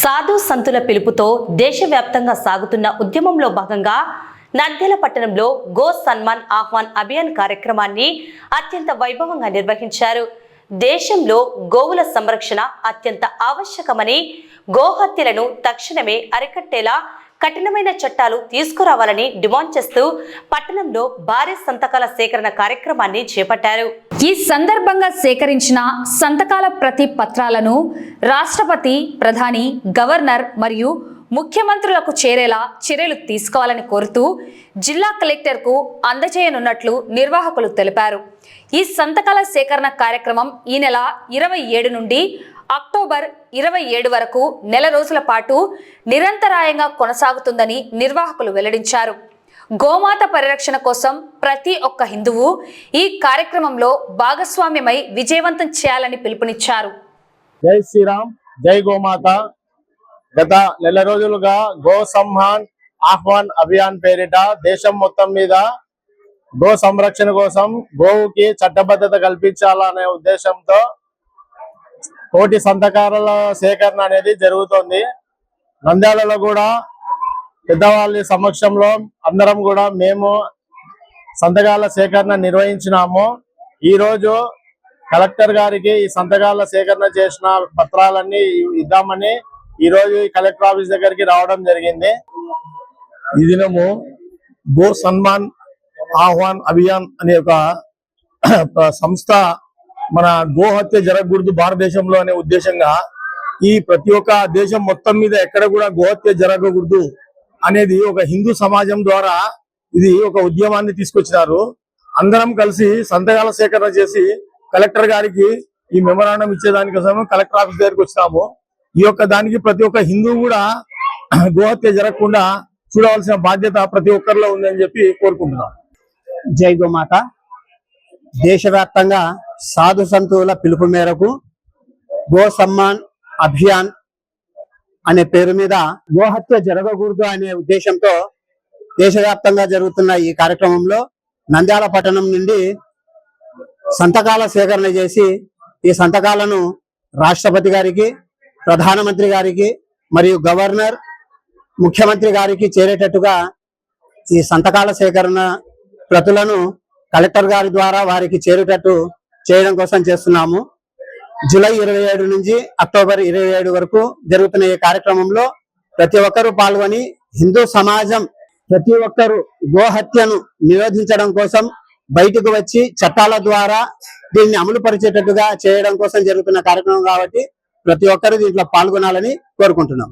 సాధు సంతుల పిలుపుతో దేశవ్యాప్తంగా సాగుతున్న ఉద్యమంలో భాగంగా నంద్యాల పట్టణంలో గో సన్మాన్ ఆహ్వాన్ అభియాన్ కార్యక్రమాన్ని అత్యంత వైభవంగా నిర్వహించారు. దేశంలో గోవుల సంరక్షణ అత్యంత ఆవశ్యకమని, గోహత్యలను తక్షణమే అరికట్టేలా కఠినమైన చట్టాలు తీసుకురావాలని డిమాండ్ చేస్తూ పట్టణంలో భారీ సంతకాల సేకరణ కార్యక్రమాన్ని చేపట్టారు. ఈ సందర్భంగా సేకరించిన సంతకాల ప్రతి పత్రాలను రాష్ట్రపతి, ప్రధాని, గవర్నర్ మరియు ముఖ్యమంత్రులకు చేరేలా చర్యలు తీసుకోవాలని కోరుతూ జిల్లా కలెక్టర్కు అందజేయనున్నట్లు నిర్వాహకులు తెలిపారు. ఈ సంతకాల సేకరణ కార్యక్రమం ఈ నెల 27 నుండి అక్టోబర్ 27 వరకు నెల రోజుల పాటు నిరంతరాయంగా కొనసాగుతుందని నిర్వాహకులు వెల్లడించారు. గోమాత పరిరక్షణ కోసం ప్రతి ఒక్క హిందువు ఈ కార్యక్రమంలో భాగస్వామ్యమై విజయవంతం చేయాలని పిలుపునిచ్చారు. జై శ్రీరామ్, జై గోమాత. గత నెల రోజులుగా గో సమ్మాన్ ఆహ్వాన్ అభియాన్ పేరిట దేశం మొత్తం మీద గో సంరక్షణ కోసం గోవుకి చట్టబద్ధత కల్పించాలనే ఉద్దేశంతో కోటి సంతకాల సేకరణ అనేది జరుగుతోంది. నంద్యాలలో కూడా పెద్దవాళ్ళ సమక్షంలో అందరం కూడా మేము సంతకాల సేకరణ నిర్వహించినాము. ఈ రోజు కలెక్టర్ గారికి ఈ సంతకాల సేకరణ చేసిన పత్రాలన్నీ ఇద్దామని ఈ రోజు కలెక్టర్ ఆఫీస్ దగ్గరికి రావడం జరిగింది. ఈ దినము గో సన్మాన్ ఆహ్వాన్ అభియాన్ అనే ఒక సంస్థ మన గోహత్య జరగకూడదు భారతదేశంలో అనే ఉద్దేశంగా ఈ ప్రతి ఒక్క దేశం మొత్తం మీద ఎక్కడ కూడా గోహత్య జరగకూడదు అనేది ఒక హిందూ సమాజం ద్వారా ఇది ఒక ఉద్యమాన్ని తీసుకొచ్చినారు. అందరం కలిసి సంతకాల సేకరణ చేసి కలెక్టర్ గారికి ఈ మెమరాండం ఇచ్చేదానికోసం కలెక్టర్ ఆఫీస్ దగ్గరికి వచ్చినాము. ఈ యొక్క దానికి ప్రతి ఒక్క హిందూ కూడా గోహత్య జరగకుండా చూడవలసిన బాధ్యత ప్రతి ఒక్కరిలో ఉందని చెప్పి కోరుకుంటున్నాం. జై గోమాత. దేశవ్యాప్తంగా సాధు సంతుల పిలుపు మేరకు గో సమ్మాన్ అభియాన్ అనే పేరు మీద గోహత్య జరగకూడదు అనే ఉద్దేశంతో దేశవ్యాప్తంగా జరుగుతున్న ఈ కార్యక్రమంలో నంద్యాల పట్టణం నుండి సంతకాల సేకరణ చేసి ఈ సంతకాలను రాష్ట్రపతి గారికి, ప్రధానమంత్రి గారికి మరియు గవర్నర్, ముఖ్యమంత్రి గారికి చేరేటట్టుగా ఈ సంతకాల సేకరణ ప్రతులను కలెక్టర్ గారి ద్వారా వారికి చేరేటట్టు చేయడం కోసం చేస్తున్నాము. జూలై 27 నుంచి అక్టోబర్ 27 వరకు జరుగుతున్న ఈ కార్యక్రమంలో ప్రతి ఒక్కరూ పాల్గొని హిందూ సమాజం ప్రతి ఒక్కరూ గోహత్యను నిరోధించడం కోసం బయటకు వచ్చి చట్టాల ద్వారా దీన్ని అమలు పరిచేటట్టుగా చేయడం కోసం జరుగుతున్న కార్యక్రమం కాబట్టి ప్రతి ఒక్కరూ దీంట్లో పాల్గొనాలని కోరుకుంటున్నాం.